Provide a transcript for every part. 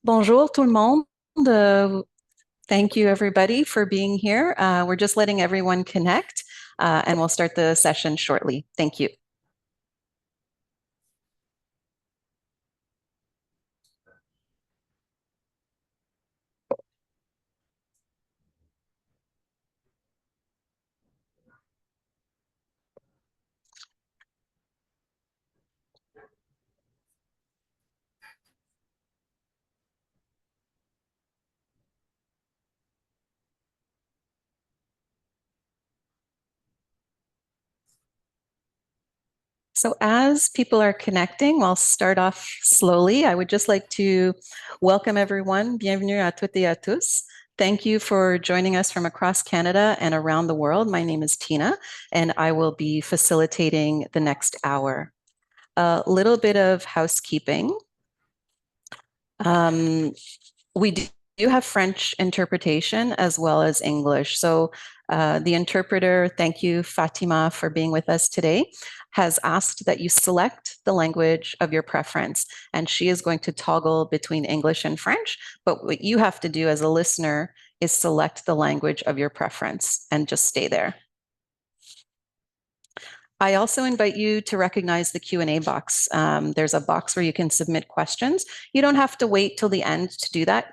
Bonjour tout le monde. Thank you everybody for being here. We're just letting everyone connect and we'll start the session shortly. Thank you. So as people are connecting, I'll start off slowly. I would just like to welcome everyone. Bienvenue à toutes et à tous. Thank you for joining us from across Canada and around the world. My name is Tina, and I will be facilitating the next hour. A little bit of housekeeping. Um, we do have French interpretation as well as English. So the interpreter, thank you, Fatima, for being with us today, has asked that you select the language of your preference. And she is going to toggle between English and French. But what you have to do as a listener is select the language of your preference and just stay there. I also invite you to recognize the Q&A box. There's a box where you can submit questions. You don't have to wait till the end to do that.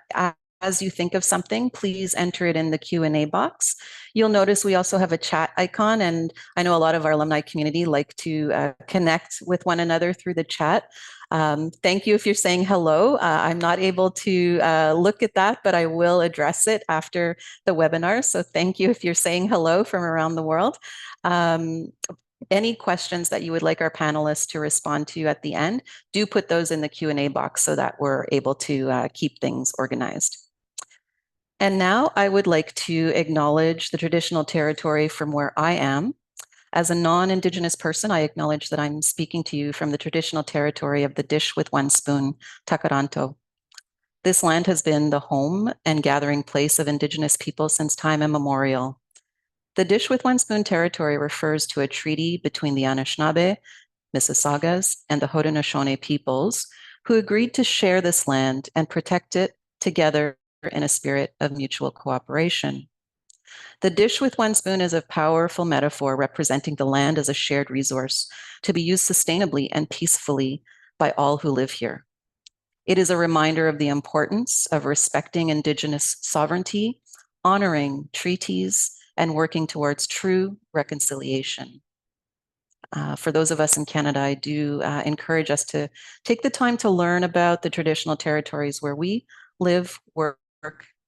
As you think of something, please enter it in the Q&A box. You'll notice we also have a chat icon, and I know a lot of our alumni community like to connect with one another through the chat. Thank you if you're saying hello. I'm not able to look at that, but I will address it after the webinar. So thank you if you're saying hello from around the world. Any questions that you would like our panelists to respond to at the end, do put those in the Q&A box so that we're able to keep things organized. And now I would like to acknowledge the traditional territory from where I am. As a non-Indigenous person, I acknowledge that I'm speaking to you from the traditional territory of the Dish with One Spoon, Takaranto. This land has been the home and gathering place of Indigenous people since time immemorial. The Dish with One Spoon territory refers to a treaty between the Anishinaabe, Mississaugas, and the Haudenosaunee peoples who agreed to share this land and protect it together in a spirit of mutual cooperation. The dish with one spoon is a powerful metaphor representing the land as a shared resource to be used sustainably and peacefully by all who live here. It is a reminder of the importance of respecting Indigenous sovereignty, honoring treaties, and working towards true reconciliation. For those of us in Canada, I do encourage us to take the time to learn about the traditional territories where we live, work,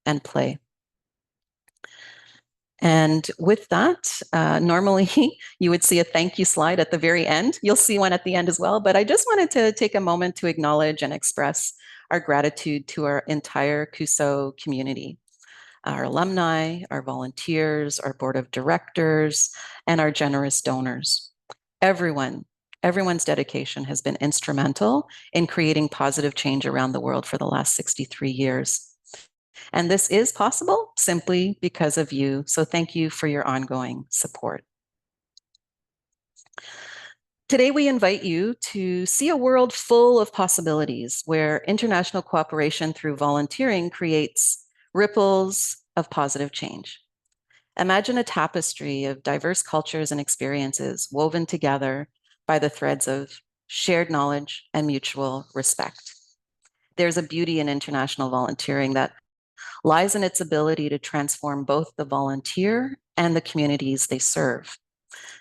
and play. And with that, normally you would see a thank you slide at the very end. You'll see one at the end as well, but I just wanted to take a moment to acknowledge and express our gratitude to our entire CUSO community, our alumni, our volunteers, our board of directors, and our generous donors. Everyone's dedication has been instrumental in creating positive change around the world for the last 63 years. And this is possible simply because of you. So thank you for your ongoing support. Today, we invite you to see a world full of possibilities where international cooperation through volunteering creates ripples of positive change. Imagine a tapestry of diverse cultures and experiences woven together by the threads of shared knowledge and mutual respect. There's a beauty in international volunteering that lies in its ability to transform both the volunteer and the communities they serve.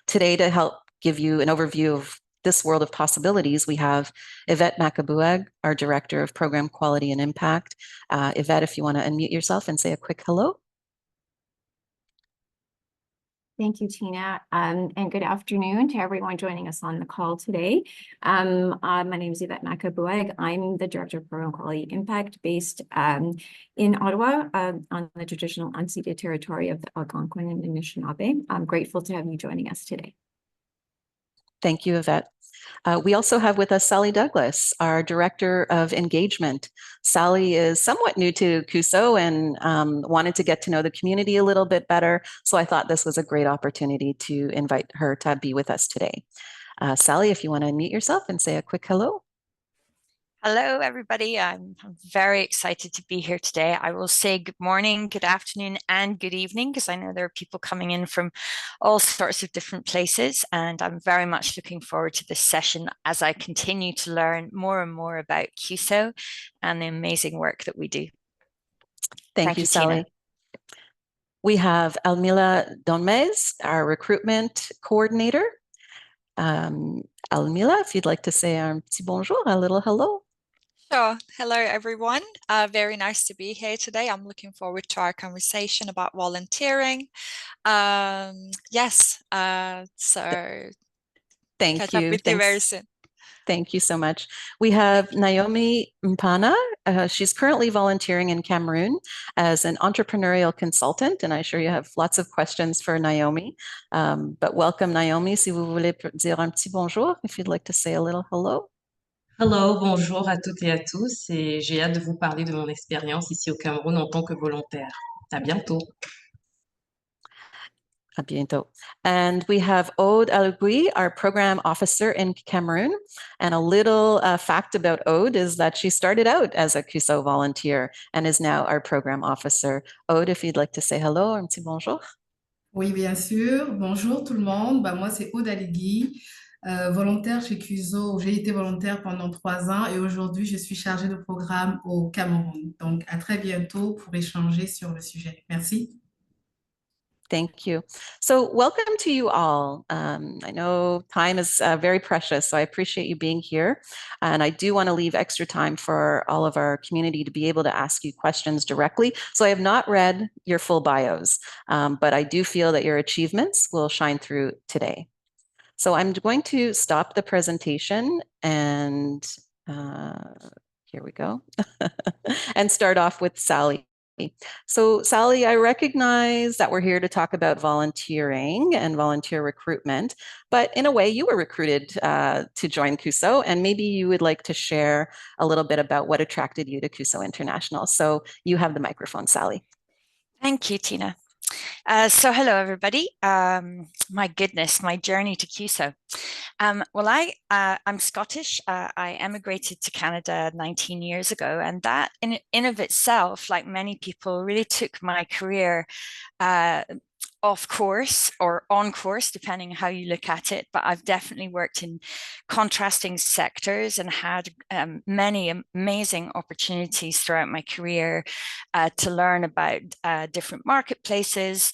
Today, to help give you an overview of this world of possibilities, we have Yvette Makabuag, our Director of Program Quality and Impact. Yvette, if you want to unmute yourself and say a quick hello. Thank you, Tina, and good afternoon to everyone joining us on the call today. My name is Yvette Makabuag. I'm the Director of Program Quality Impact based in Ottawa on the traditional unceded territory of the Algonquin and Anishinaabe. I'm grateful to have you joining us today. Thank you, Yvette. We also have with us Sally Douglas, our Director of Engagement. Sally is somewhat new to CUSO and wanted to get to know the community a little bit better. So I thought this was a great opportunity to invite her to be with us today. Sally, if you want to unmute yourself and say a quick hello. Hello, everybody. I'm very excited to be here today. I will say good morning, good afternoon, and good evening because I know there are people coming in from all sorts of different places. And I'm very much looking forward to this session as I continue to learn more and more about QSO and the amazing work that we do. Thank Thank you, you, Tina. Sally. We have Almila Donmez, our recruitment coordinator. Almila, if you'd like to say un petit bonjour, a little hello. Sure. Hello, everyone. Very nice to be here today. I'm looking forward to our conversation about volunteering. Yes, so Thank catch up you. with you very Thanks. soon. Thank you so much. We have Naomi Mpana. She's currently volunteering in Cameroon as an entrepreneurial consultant, and I'm sure you have lots of questions for Naomi. But welcome, Naomi. Si vous voulez dire un petit bonjour, if you'd like to say a little hello. Hello, bonjour à toutes et à tous et j'ai hâte de vous parler de mon expérience ici au Cameroun en tant que volontaire. À bientôt. À bientôt. And we have Aude Alugui, our program officer in Cameroon. And a little fact about Aude is that she started out as a CUSO volunteer and is now our program officer. Aude, if you'd like to say hello, un petit bonjour. Oui, bien sûr. Bonjour tout le monde. Moi, c'est Aude Aligui, volontaire chez CUSO. J'ai été volontaire pendant 3 ans et aujourd'hui, je suis chargée de programme au Cameroun. Donc, à très bientôt pour échanger sur le sujet. Merci. Thank you. So welcome to you all. I know time is very precious, so I appreciate you being here. And I do want to leave extra time for all of our community to be able to ask you questions directly. So I have not read your full bios, but I do feel that your achievements will shine through today. So I'm going to stop the presentation and here we go, and start off with Sally. So Sally, I recognize that we're here to talk about volunteering and volunteer recruitment, but in a way you were recruited to join CUSO, and maybe you would like to share a little bit about what attracted you to CUSO International. So you have the microphone, Sally. Thank you, Tina. So hello, everybody. My goodness, my journey to QSO. I'm Scottish. I emigrated to Canada 19 years ago, and that in of itself, like many people, really took my career off course or on course, depending how you look at it. But I've definitely worked in contrasting sectors and had many amazing opportunities throughout my career to learn about different marketplaces,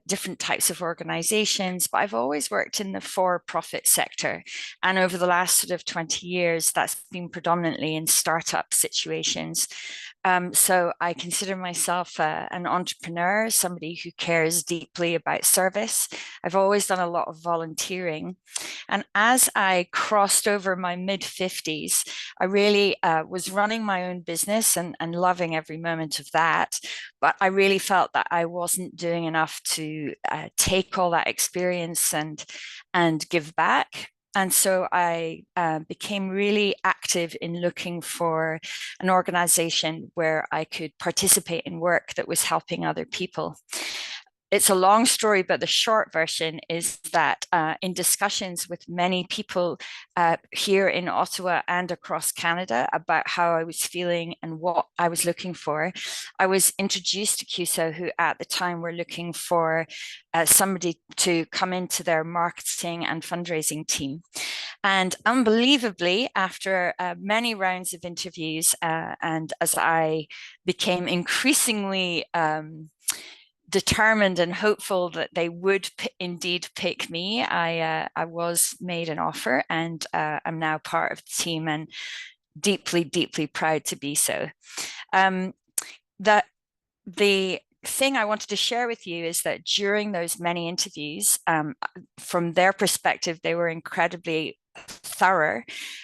different types of organizations. But I've always worked in the for-profit sector. And over the last sort of 20 years, that's been predominantly in startup situations. So I consider myself an entrepreneur, somebody who cares deeply about service. I've always done a lot of volunteering. And as I crossed over my mid-50s, I really was running my own business and loving every moment of that. But I really felt that I wasn't doing enough to take all that experience and give back. And so I became really active in looking for an organization where I could participate in work that was helping other people. It's a long story, but the short version is that in discussions with many people here in Ottawa and across Canada about how I was feeling and what I was looking for, I was introduced to CUSO, who at the time were looking for somebody to come into their marketing and fundraising team. And unbelievably, after many rounds of interviews, and as I became increasingly determined and hopeful that they would indeed pick me, I was made an offer, and I'm now part of the team and deeply, deeply proud to be so. That the thing I wanted to share with you is that during those many interviews, from their perspective, they were incredibly thorough,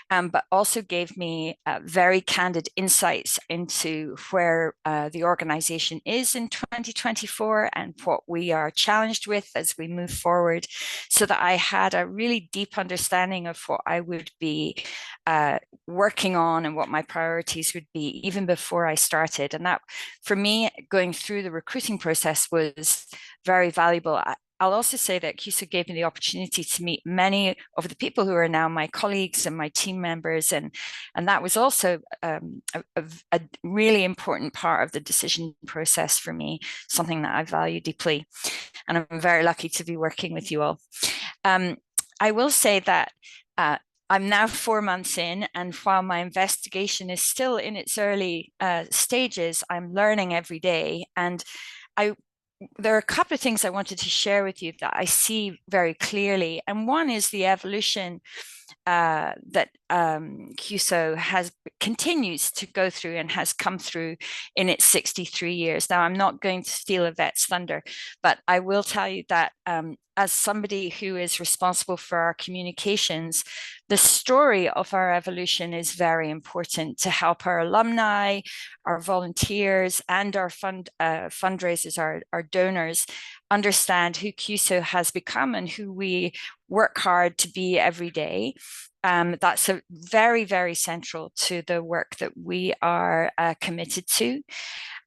but also gave me very candid insights into where the organization is in 2024 and what we are challenged with as we move forward, so that I had a really deep understanding of what I would be working on and what my priorities would be even before I started. And that, for me, going through the recruiting process was very valuable. I'll also say that CUSO gave me the opportunity to meet many of the people who are now my colleagues and my team members, and that was also a really important part of the decision process for me, something that I value deeply, and I'm very lucky to be working with you all. I will say that I'm now 4 months in, and while my investigation is still in its early stages, I'm learning every day. And there are a couple of things I wanted to share with you that I see very clearly. And one is the evolution that CUSO continues to go through and has come through in its 63 years. Now, I'm not going to steal Yvette's thunder, but I will tell you that as somebody who is responsible for our communications, the story of our evolution is very important to help our alumni, our volunteers, and our fundraisers, our donors, understand who CUSO has become and who we work hard to be every day. That's a very, very central to the work that we are committed to.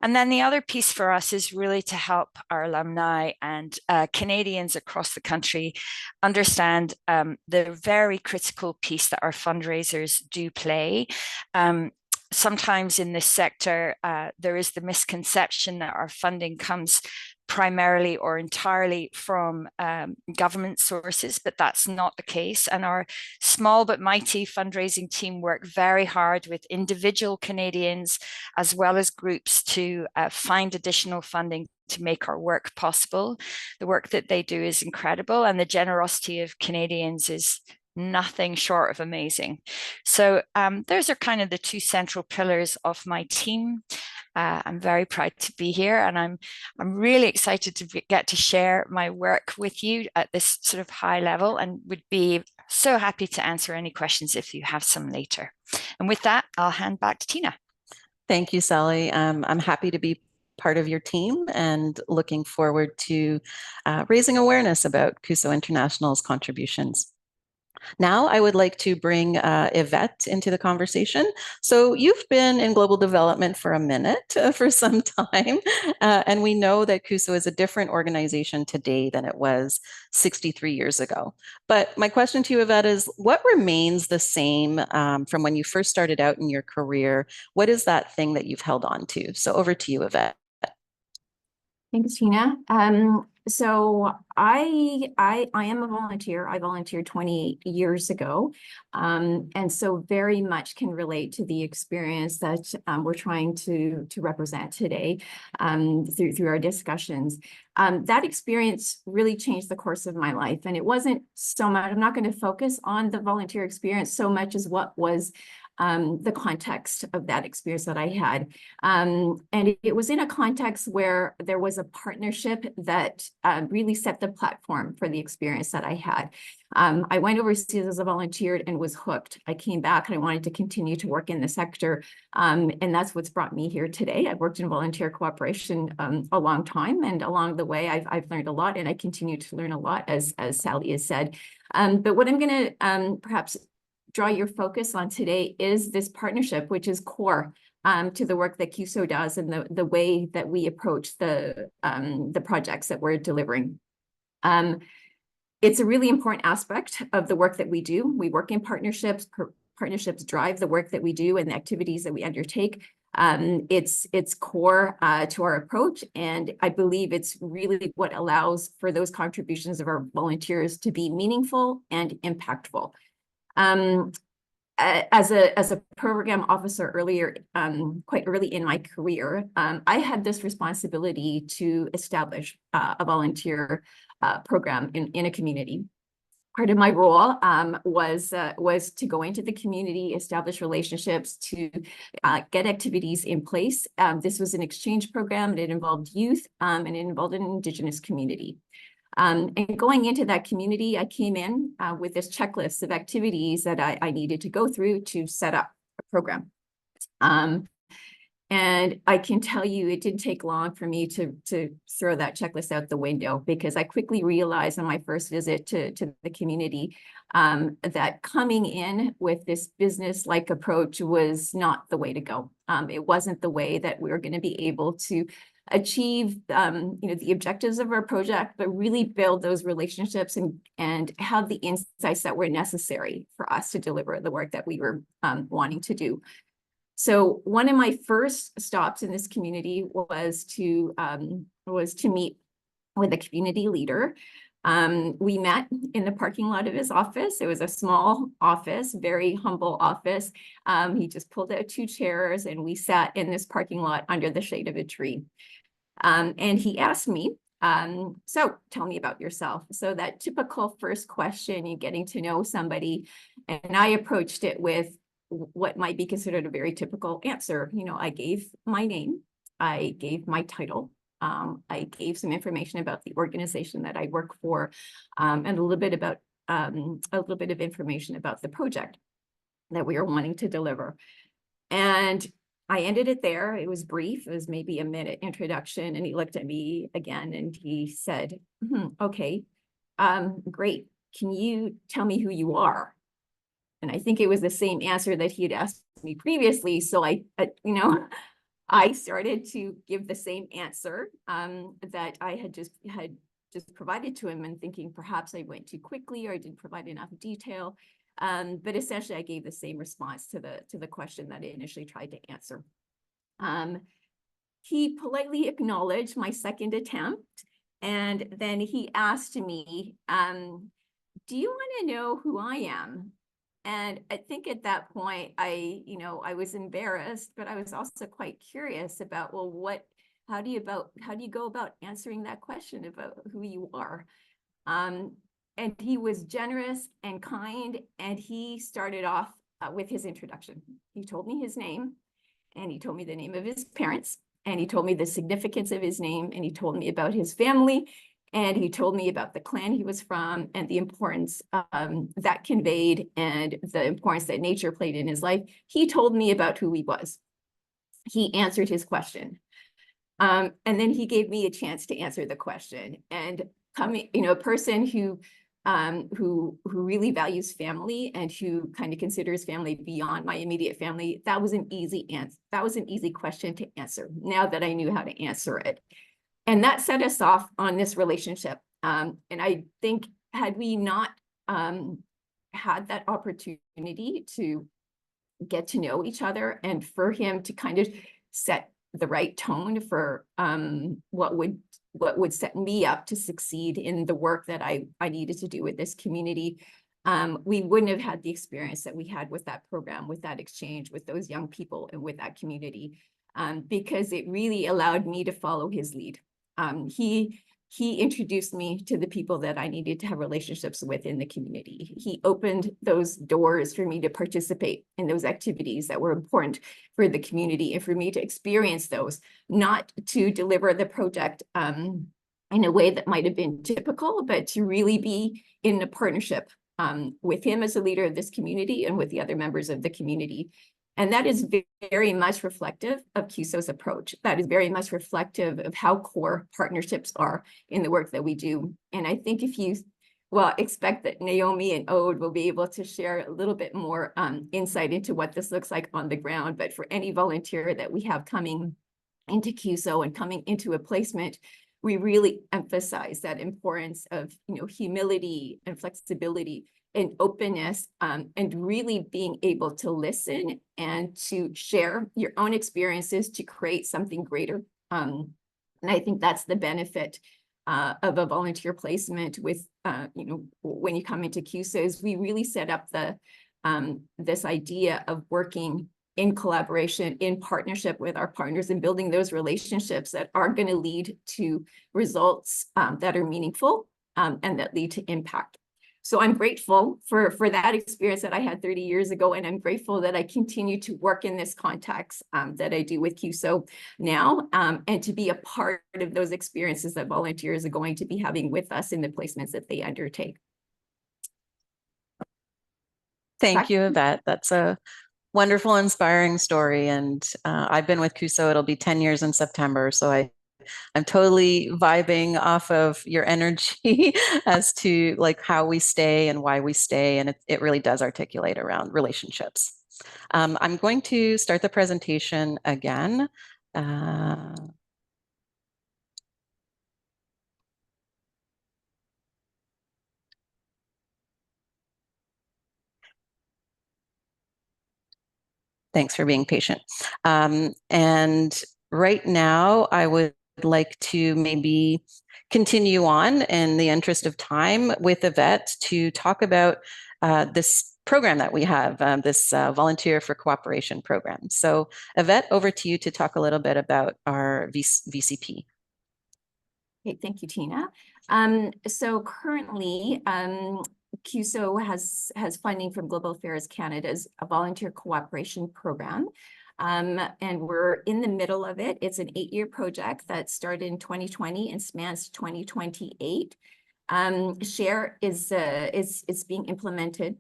And then the other piece for us is really to help our alumni and Canadians across the country understand the very critical piece that our fundraisers do play. Sometimes in this sector, there is the misconception that our funding comes primarily or entirely from government sources, but that's not the case. And our small but mighty fundraising team work very hard with individual Canadians as well as groups to find additional funding to make our work possible. The work that they do is incredible, and the generosity of Canadians is nothing short of amazing. So those are kind of the two central pillars of my team. I'm very proud to be here, and I'm really excited to get to share my work with you at this sort of high level, and would be so happy to answer any questions if you have some later. And with that, I'll hand back to Tina. Thank you, Sally. I'm happy to be part of your team and looking forward to raising awareness about CUSO International's contributions. Now, I would like to bring Yvette into the conversation. So you've been in global development for a minute, for some time, and we know that CUSO is a different organization today than it was 63 years ago. But my question to you, Yvette, is what remains the same from when you first started out in your career? What is that thing that you've held on to? So over to you, Yvette. Thanks, Tina. So I am a volunteer. I volunteered 20 years ago, and so very much can relate to the experience that we're trying to represent today through our discussions. That experience really changed the course of my life, and it wasn't so much. I'm not going to focus on the volunteer experience so much as what was the context of that experience that I had. And it was in a context where there was a partnership that really set the platform for the experience that I had. I went overseas as a volunteer and was hooked. I came back and I wanted to continue to work in the sector. And that's what's brought me here today. I've worked in volunteer cooperation a long time, and along the way, I've learned a lot, and I continue to learn a lot, as Sally has said. But what I'm going to perhaps draw your focus on today is this partnership, which is core to the work that CUSO does and the way that we approach the projects that we're delivering. It's a really important aspect of the work that we do. We work in partnerships. Partnerships drive the work that we do and the activities that we undertake. It's core to our approach, and I believe it's really what allows for those contributions of our volunteers to be meaningful and impactful. As a program officer earlier, quite early in my career, I had this responsibility to establish a volunteer program in a community. Part of my role was to go into the community, establish relationships, to get activities in place. This was an exchange program, and it involved youth, and it involved an Indigenous community. And going into that community, I came in with this checklist of activities that I needed to go through to set up a program. And I can tell you, it didn't take long for me to throw that checklist out the window, because I quickly realized on my first visit to the community that coming in with this business-like approach was not the way to go. It wasn't the way that we were going to be able to achieve the objectives of our project, but really build those relationships and have the insights that were necessary for us to deliver the work that we were wanting to do. So one of my first stops in this community was to meet with a community leader. We met in the parking lot of his office. It was a small office, very humble office. He just pulled out 2 chairs and we sat in this parking lot under the shade of a tree. And he asked me, so tell me about yourself. So that typical first question, you're getting to know somebody, and I approached it with what might be considered a very typical answer. I gave my name, I gave my title, I gave some information about the organization that I work for, and a little bit of information about the project that we are wanting to deliver. And I ended it there. It was brief. It was maybe a minute introduction. And he looked at me again and he said, okay, great. Can you tell me who you are? And I think it was the same answer that he had asked me previously. So I started to give the same answer that I had just provided to him, and thinking perhaps I went too quickly or I didn't provide enough detail. But essentially, I gave the same response to the question that I initially tried to answer. He politely acknowledged my second attempt, and then he asked me, do you want to know who I am? And I think at that point, I was embarrassed, but I was also quite curious about, well, how do you go about answering that question about who you are? And he was generous and kind, and he started off with his introduction. He told me his name, and he told me the name of his parents, and he told me the significance of his name, and he told me about his family, and he told me about the clan he was from and the importance that conveyed and the importance that nature played in his life. He told me about who he was. He answered his question. And then he gave me a chance to answer the question. And a person who really values family and who kind of considers family beyond my immediate family, that was an easy answer. That was an easy question to answer now that I knew how to answer it. And that set us off on this relationship. And I think had we not had that opportunity to get to know each other and for him to kind of set the right tone for what would set me up to succeed in the work that I needed to do with this community, we wouldn't have had the experience that we had with that program, with that exchange, with those young people, and with that community, because it really allowed me to follow his lead. He introduced me to the people that I needed to have relationships with in the community. He opened those doors for me to participate in those activities that were important for the community and for me to experience those, not to deliver the project in a way that might have been typical, but to really be in a partnership with him as a leader of this community and with the other members of the community. And that is very much reflective of CUSO's approach. That is very much reflective of how core partnerships are in the work that we do. And I think if you, expect that Naomi and Aude will be able to share a little bit more insight into what this looks like on the ground. But for any volunteer that we have coming into CUSO and coming into a placement, we really emphasize that importance of humility and flexibility and openness, and really being able to listen and to share your own experiences to create something greater. And I think that's the benefit of a volunteer placement with, when you come into CUSOs, we really set up this idea of working in collaboration, in partnership with our partners, and building those relationships that are going to lead to results that are meaningful and that lead to impact. So I'm grateful for that experience that I had 30 years ago, and I'm grateful that I continue to work in this context that I do with CUSO now, and to be a part of those experiences that volunteers are going to be having with us in the placements that they undertake. Thank you, Yvette. That's a wonderful, inspiring story. And I've been with CUSO, it'll be 10 years in September. So I'm totally vibing off of your energy as to like how we stay and why we stay. And it really does articulate around relationships. I'm going to start the presentation again. Thanks for being patient. And right now, I would like to maybe continue on in the interest of time with Yvette to talk about this program that we have, this Volunteer for Cooperation program. So Yvette, over to you to talk a little bit about our VCP. Okay, thank you, Tina. So currently, CUSO has funding from Global Affairs Canada's a volunteer cooperation program. And we're in the middle of it. It's an 8-year project that started in 2020 and spans 2028. SHARE is being implemented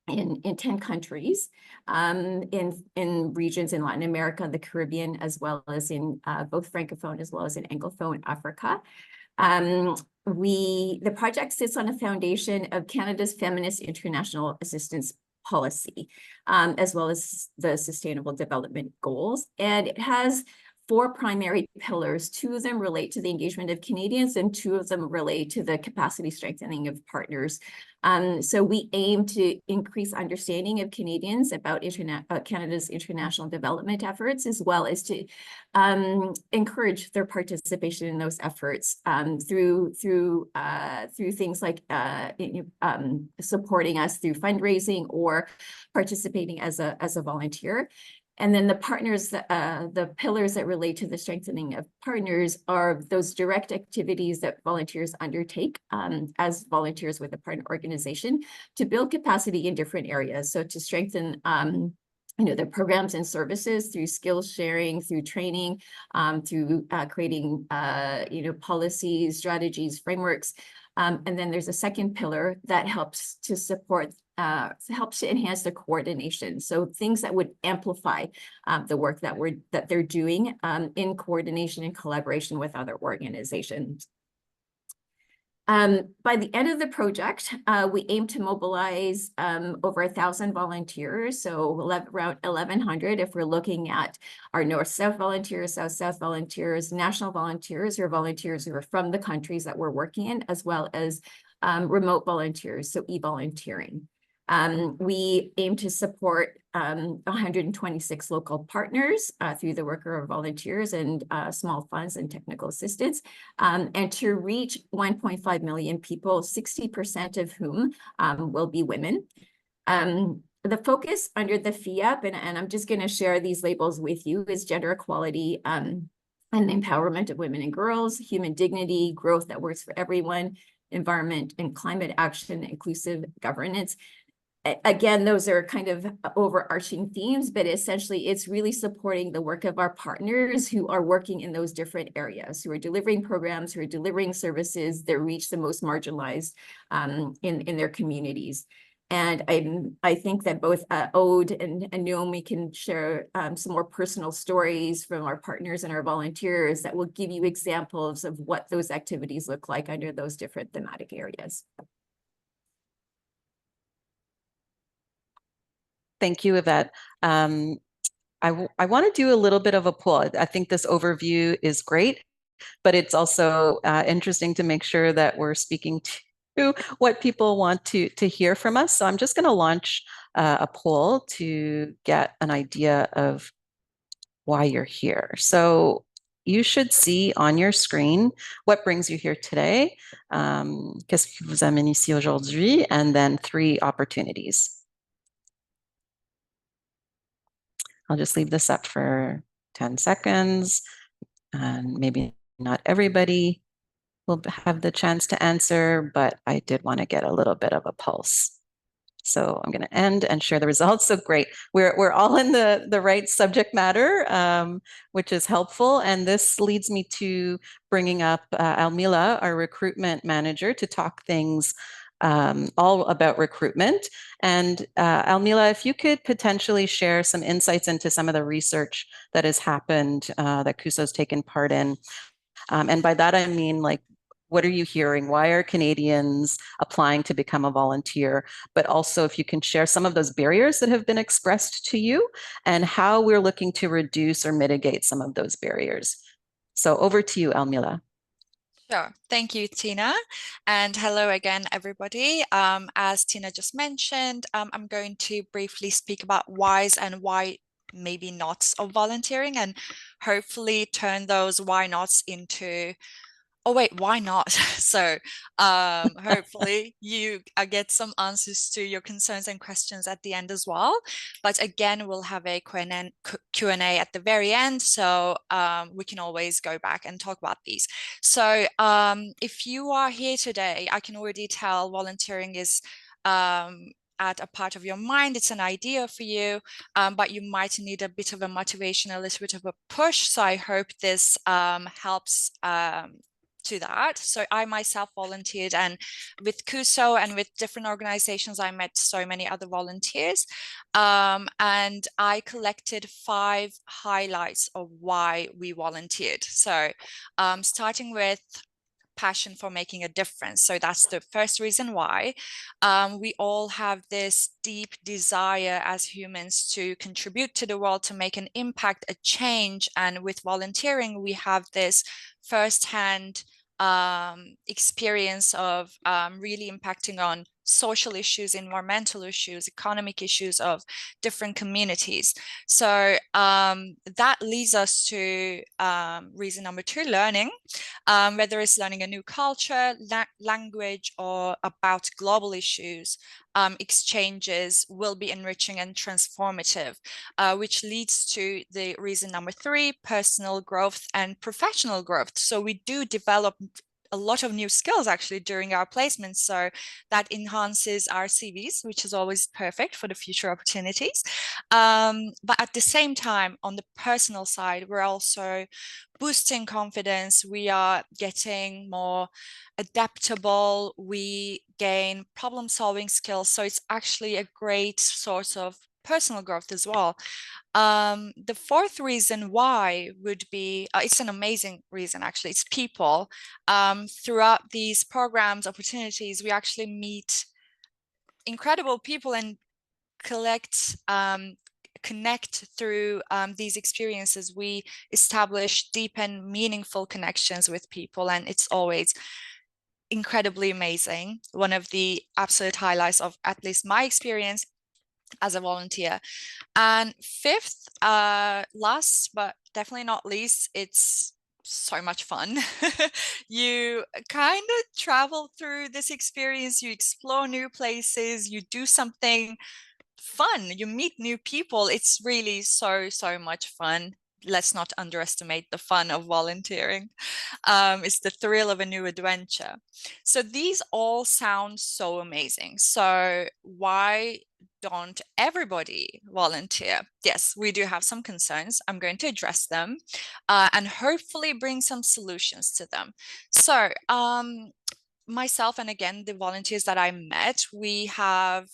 in 10 countries, in regions in Latin America, the Caribbean, as well as in both Francophone as well as in Anglophone Africa. The project sits on a foundation of Canada's Feminist International Assistance Policy, as well as the Sustainable Development Goals. And it has 4 primary pillars. 2 of them relate to the engagement of Canadians, and 2 of them relate to the capacity strengthening of partners. So we aim to increase understanding of Canadians about Canada's international development efforts, as well as to encourage their participation in those efforts through things like supporting us through fundraising or participating as a volunteer. And then the partners, the pillars that relate to the strengthening of partners are those direct activities that volunteers undertake as volunteers with a partner organization to build capacity in different areas. So to strengthen their programs and services through skills sharing, through training, through creating policies, strategies, frameworks. And then there's a second pillar that helps to support helps to enhance the coordination. So things that would amplify the work that they're doing in coordination and collaboration with other organizations. By the end of the project, we aim to mobilize over 1,000 volunteers, so around 1,100 if we're looking at our North-South volunteers, South-South volunteers, national volunteers, or volunteers who are from the countries that we're working in, as well as remote volunteers, so e-volunteering. We aim to support 126 local partners through the work of our volunteers and small funds and technical assistance, and to reach 1.5 million people, 60% of whom will be women. The focus under the FIAP, and I'm just going to share these labels with you, is gender equality and the empowerment of women and girls, human dignity, growth that works for everyone, environment and climate action, inclusive governance. Again, those are kind of overarching themes, but essentially it's really supporting the work of our partners who are working in those different areas, who are delivering programs, who are delivering services that reach the most marginalized in their communities. And I think that both Aude and Naomi can share some more personal stories from our partners and our volunteers that will give you examples of what those activities look like under those different thematic areas. Thank you, Yvette. I want to do a little bit of a poll. I think this overview is great, but it's also interesting to make sure that we're speaking to what people want to hear from us. So I'm just going to launch a poll to get an idea of why you're here. So you should see on your screen what brings you here today, qu'est-ce qui vous amène ici aujourd'hui, and then 3 opportunities. I'll just leave this up for 10 seconds, and maybe not everybody will have the chance to answer, but I did want to get a little bit of a pulse. So I'm going to end and share the results. So great. We're all in the right subject matter, which is helpful. And this leads me to bringing up Almila, our recruitment manager, to talk things all about recruitment. And Almila, if you could potentially share some insights into some of the research that has happened that CUSO's taken part in. And by that, I mean, like, what are you hearing? Why are Canadians applying to become a volunteer? But also if you can share some of those barriers that have been expressed to you and how we're looking to reduce or mitigate some of those barriers. So over to you, Almila. Sure. Thank you, Tina. And hello again, everybody. As Tina just mentioned, I'm going to briefly speak about whys and why maybe nots of volunteering, and hopefully turn those why nots into, oh wait, why not? So hopefully you get some answers to your concerns and questions at the end as well. But again, we'll have a Q&A at the very end, so we can always go back and talk about these. So if you are here today, I can already tell volunteering is at a part of your mind. It's an idea for you, but you might need a bit of a motivation, a little bit of a push. So I hope this helps to that. So I myself volunteered, and with CUSO and with different organizations, I met so many other volunteers, and I collected 5 highlights of why we volunteered. So starting with passion for making a difference. So that's the first reason why. We all have this deep desire as humans to contribute to the world, to make an impact, a change. And with volunteering, we have this firsthand experience of really impacting on social issues, environmental issues, economic issues of different communities. So that leads us to reason number 2, learning. Whether it's learning a new culture, language, or about global issues, exchanges will be enriching and transformative, which leads to the reason number 3, personal growth and professional growth. So we do develop a lot of new skills actually during our placements, so that enhances our CVs, which is always perfect for the future opportunities. But at the same time, on the personal side, we're also boosting confidence. We are getting more adaptable. We gain problem-solving skills. So it's actually a great source of personal growth as well. The 4th reason why would be, it's an amazing reason actually, it's people. Throughout these programs, opportunities, we actually meet incredible people and connect through these experiences. We establish deep and meaningful connections with people, and it's always incredibly amazing. One of the absolute highlights of at least my experience as a volunteer. And 5th, last but definitely not least, it's so much fun. You kind of travel through this experience, you explore new places, you do something fun, you meet new people. It's really so much fun. Let's not underestimate the fun of volunteering. It's the thrill of a new adventure. So these all sound so amazing. So why don't everybody volunteer? Yes, we do have some concerns. I'm going to address them and hopefully bring some solutions to them. So myself and again the volunteers that I met, we have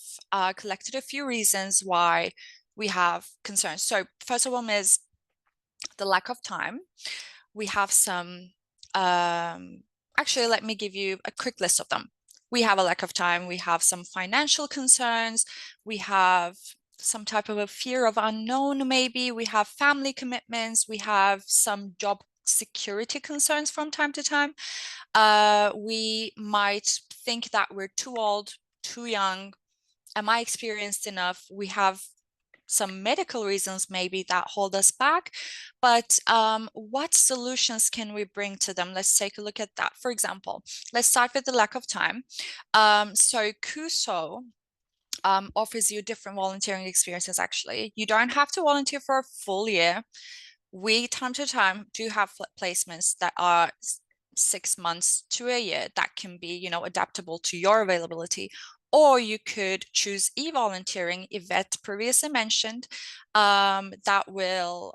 collected a few reasons why we have concerns. So first of all is the lack of time. We have some, actually, let me give you a quick list of them. We have a lack of time. We have some financial concerns. We have some type of a fear of unknown, maybe. We have family commitments. We have some job security concerns from time to time. We might think that we're too old, too young. Am I experienced enough? We have some medical reasons maybe that hold us back, but what solutions can we bring to them? Let's take a look at that. For example, let's start with the lack of time. So CUSO offers you different volunteering experiences. Actually, you don't have to volunteer for a full year. We time to time do have placements that are 6 months to a year that can be, you know, adaptable to your availability. Or you could choose e-volunteering, Yvette previously mentioned, that will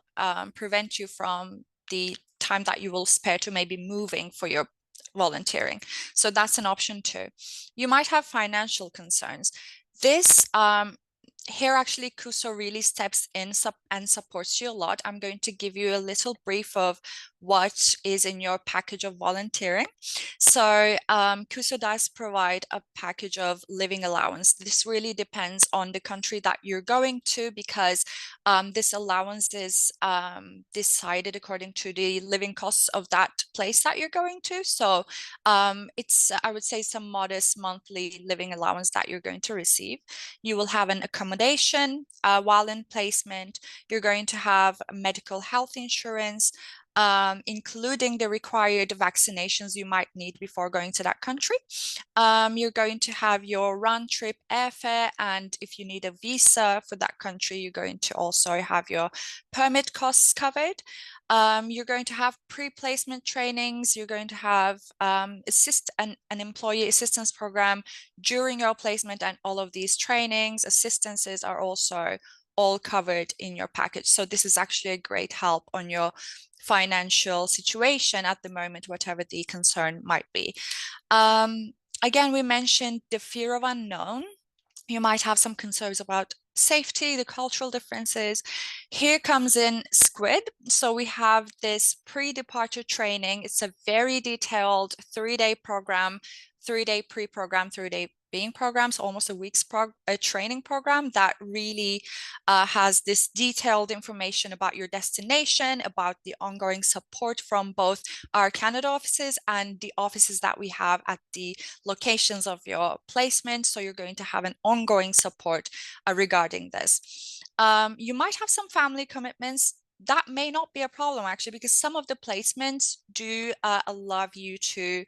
prevent you from the time that you will spare to maybe moving for your volunteering. So that's an option too. You might have financial concerns. This here actually CUSO really steps in and supports you a lot. I'm going to give you a little brief of what is in your package of volunteering. So CUSO does provide a package of living allowance. This really depends on the country that you're going to, because this allowance is decided according to the living costs of that place that you're going to. So it's, I would say, some modest monthly living allowance that you're going to receive. You will have an accommodation while in placement. You're going to have medical health insurance, including the required vaccinations you might need before going to that country. You're going to have your round trip airfare, and if you need a visa for that country, you're going to also have your permit costs covered. You're going to have pre-placement trainings. You're going to have an employee assistance program during your placement, and all of these trainings, assistances are also all covered in your package. So this is actually a great help on your financial situation at the moment, whatever the concern might be. Again, we mentioned the fear of unknown. You might have some concerns about safety, the cultural differences. Here comes in SQUID. So we have this pre-departure training. It's a very detailed 3-day program, 3-day pre-program, 3-day being programs, almost a week's training program that really has this detailed information about your destination, about the ongoing support from both our Canada offices and the offices that we have at the locations of your placement. So you're going to have an ongoing support regarding this. You might have some family commitments. That may not be a problem, actually, because some of the placements do allow you to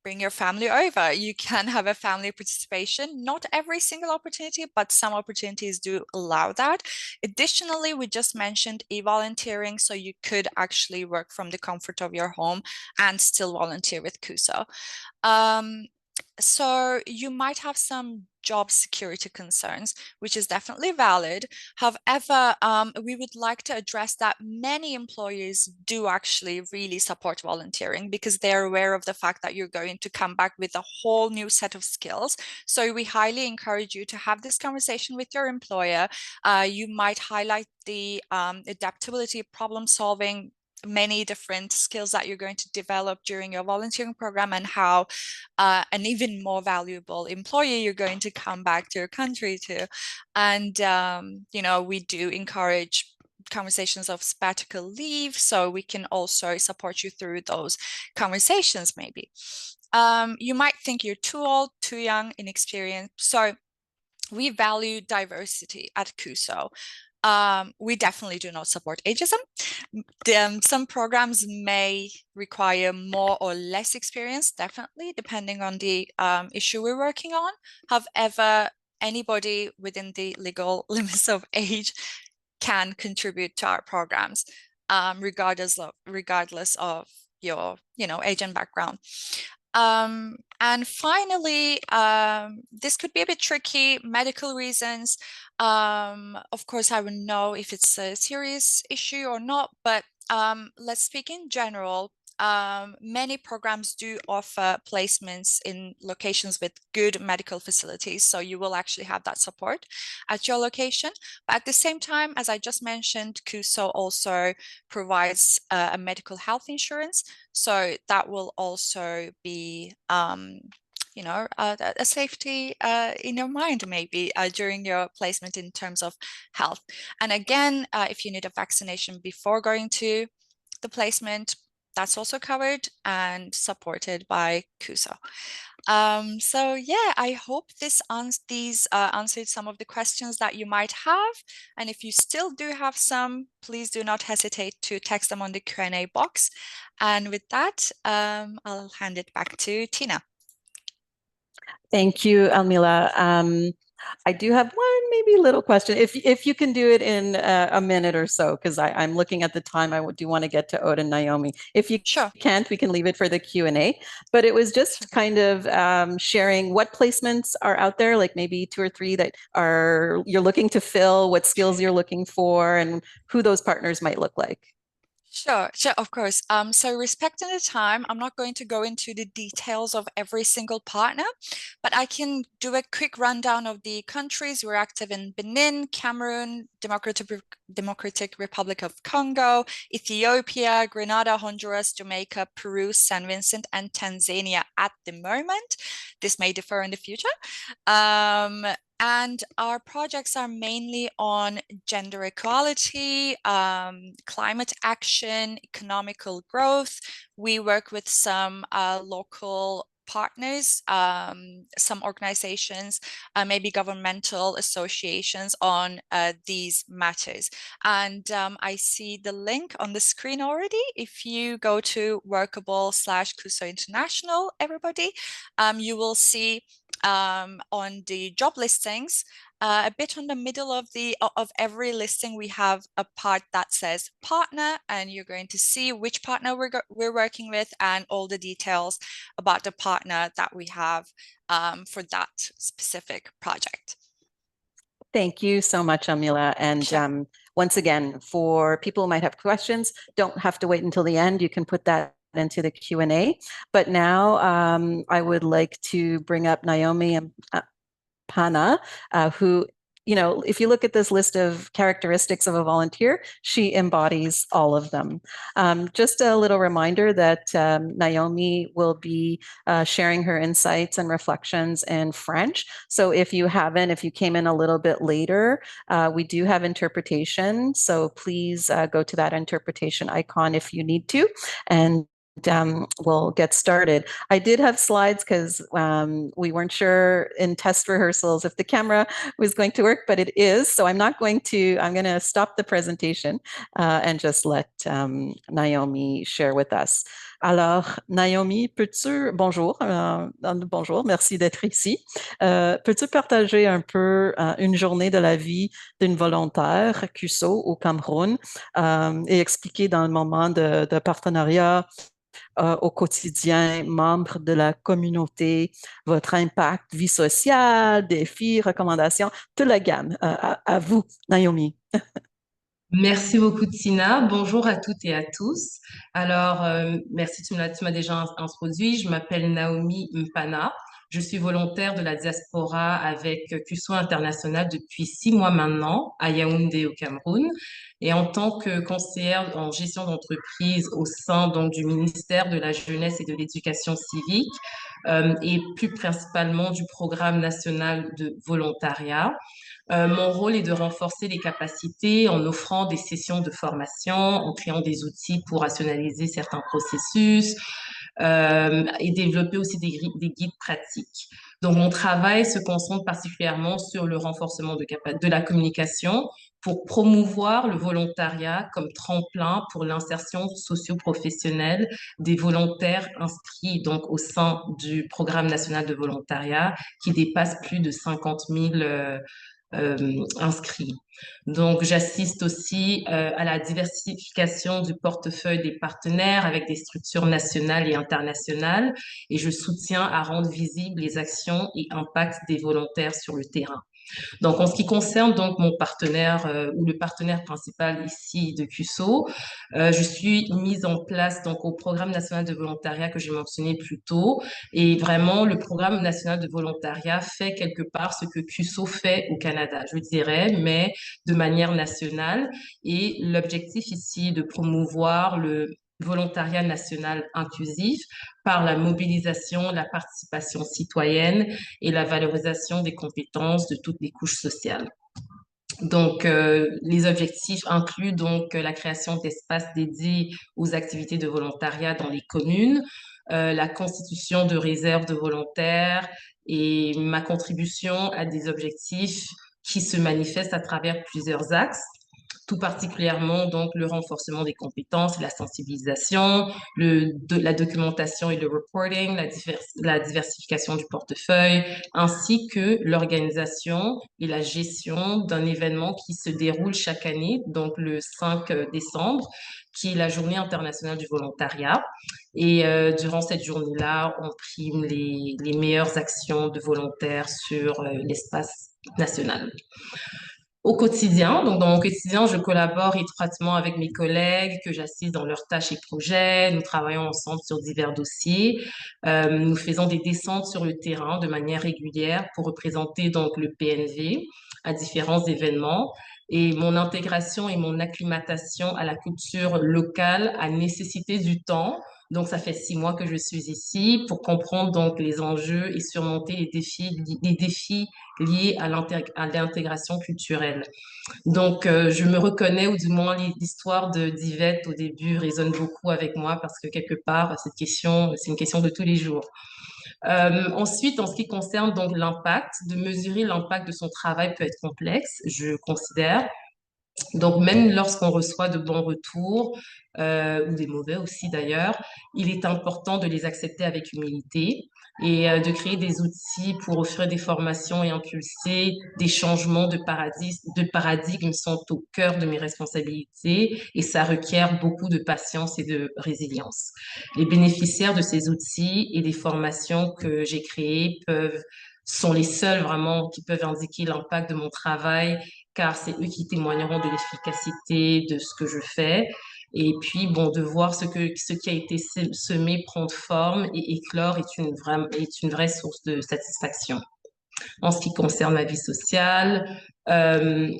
bring your family over. You can have a family participation. Not every single opportunity, but some opportunities do allow that. Additionally, we just mentioned e-volunteering, so you could actually work from the comfort of your home and still volunteer with CUSO. So you might have some job security concerns, which is definitely valid. However, we would like to address that many employers do actually really support volunteering, because they're aware of the fact that you're going to come back with a whole new set of skills. So we highly encourage you to have this conversation with your employer. You might highlight the adaptability, problem solving, many different skills that you're going to develop during your volunteering program, and how an even more valuable employee you're going to come back to your country to. And, you know, we do encourage conversations of sabbatical leave, so we can also support you through those conversations maybe. You might think you're too old, too young, inexperienced. So we value diversity at CUSO. We definitely do not support ageism. Some programs may require more or less experience, definitely, depending on the issue we're working on. However, anybody within the legal limits of age can contribute to our programs, regardless of your, age and background. And finally, this could be a bit tricky, medical reasons. Of course, I wouldn't know if it's a serious issue or not, but let's speak in general. Many programs do offer placements in locations with good medical facilities, so you will actually have that support at your location. But at the same time, as I just mentioned, CUSO also provides a medical health insurance, so that will also be a safety in your mind maybe during your placement in terms of health. And again, if you need a vaccination before going to the placement, that's also covered and supported by CUSO. So yeah, I hope these answered some of the questions that you might have. And if you still do have some, please do not hesitate to text them on the Q&A box. And with that, I'll hand it back to Tina. Thank you, Almila. I do have one maybe little question. If you can do it in a minute or so, because I'm looking at the time. I do want to get to Ode and Naomi. If you can't, we can leave it for the Q&A. But it was just kind of sharing what placements are out there, like maybe 2 or 3 that you're looking to fill, what skills you're looking for, and who those partners might look like. Sure, of course. So respecting the time, I'm not going to go into the details of every single partner, but I can do a quick rundown of the countries. We're active in Benin, Cameroon, Democratic Republic of Congo, Ethiopia, Grenada, Honduras, Jamaica, Peru, San Vincent, and Tanzania at the moment. This may differ in the future. And our projects are mainly on gender equality, climate action, economical growth. We work with some local partners, some organizations, maybe governmental associations on these matters. And I see the link on the screen already. If you go to workable/CUSO International, everybody, you will see on the job listings, a bit on the middle of every listing, we have a part that says partner, and you're going to see which partner we're working with and all the details about the partner that we have for that specific project. Thank you so much, Amila. And Sure. Once again, for people who might have questions, don't have to wait until the end. You can put that into the Q&A. But now I would like to bring up Naomi and Pana, who, if you look at this list of characteristics of a volunteer, she embodies all of them. Just a little reminder that Naomi will be sharing her insights and reflections in French. So if you came in a little bit later, we do have interpretation. So please go to that interpretation icon if you need to. And we'll get started. I did have slides because we weren't sure in test rehearsals if the camera was going to work, but it is. So I'm going to stop the presentation and just let Naomi share with us. Alors, Naomi, bonjour, bonjour, merci d'être ici. Peux-tu partager un peu une journée de la vie d'une volontaire CUSO au Cameroun et expliquer dans le moment de partenariat au quotidien, membre de la communauté, votre impact, vie sociale, défis, recommandations, toute la gamme. À vous, Naomi. Merci beaucoup, Tina. Bonjour à toutes et à tous. Alors, merci, tu m'as déjà introduit. Je m'appelle Naomi Mpana. Je suis volontaire de la diaspora avec CUSO International depuis 6 mois maintenant à Yaoundé au Cameroun. Et en tant que conseillère en gestion d'entreprise au sein donc du ministère de la Jeunesse et de l'Éducation civique et plus principalement du programme national de volontariat. Mon rôle est de renforcer les capacités en offrant des sessions de formation, en créant des outils pour rationaliser certains processus et développer aussi des guides pratiques. Donc, mon travail se concentre particulièrement sur le renforcement de la communication pour promouvoir le volontariat comme tremplin pour l'insertion socio-professionnelle des volontaires inscrits donc au sein du programme national de volontariat qui dépasse plus de 50 000 inscrits. Donc, j'assiste aussi à la diversification du portefeuille des partenaires avec des structures nationales et internationales et je soutiens à rendre visibles les actions et impacts des volontaires sur le terrain. Donc, en ce qui concerne donc mon partenaire ou le partenaire principal ici de CUSO, je suis mise en place donc au programme national de volontariat que j'ai mentionné plus tôt. Et vraiment, le programme national de volontariat fait quelque part ce que CUSO fait au Canada, je dirais, mais de manière nationale. Et l'objectif ici est de promouvoir le volontariat national inclusif par la mobilisation, la participation citoyenne et la valorisation des compétences de toutes les couches sociales. Donc, les objectifs incluent donc la création d'espaces dédiés aux activités de volontariat dans les communes, la constitution de réserves de volontaires et ma contribution à des objectifs qui se manifestent à travers plusieurs axes, tout particulièrement donc le renforcement des compétences et la sensibilisation, la documentation et le reporting, la diversification du portefeuille, ainsi que l'organisation et la gestion d'un événement qui se déroule chaque année, donc le 5 décembre, qui est la Journée internationale du volontariat. Et durant cette journée-là, on prime les meilleures actions de volontaires sur l'espace national. Au quotidien, donc dans mon quotidien, je collabore étroitement avec mes collègues, que j'assiste dans leurs tâches et projets. Nous travaillons ensemble sur divers dossiers. Nous faisons des descentes sur le terrain de manière régulière pour représenter donc le PNV à différents événements. Et mon intégration et mon acclimatation à la culture locale a nécessité du temps. Donc, ça fait 6 mois que je suis ici pour comprendre donc les enjeux et surmonter les défis liés à l'intégration culturelle. Donc, je me reconnais, ou du moins l'histoire d'Yvette au début résonne beaucoup avec moi parce que quelque part, cette question, c'est une question de tous les jours. Ensuite, en ce qui concerne donc l'impact, de mesurer l'impact de son travail peut être complexe, je considère. Donc, même lorsqu'on reçoit de bons retours, ou des mauvais aussi d'ailleurs, il est important de les accepter avec humilité et de créer des outils pour offrir des formations et impulser des changements de paradigme sont au cœur de mes responsabilités et ça requiert beaucoup de patience et de résilience. Les bénéficiaires de ces outils et des formations que j'ai créées sont les seuls vraiment qui peuvent indiquer l'impact de mon travail car c'est eux qui témoigneront de l'efficacité de ce que je fais. Et puis, bon, de voir ce qui a été semé prendre forme et éclore est une vraie source de satisfaction. En ce qui concerne ma vie sociale, euh,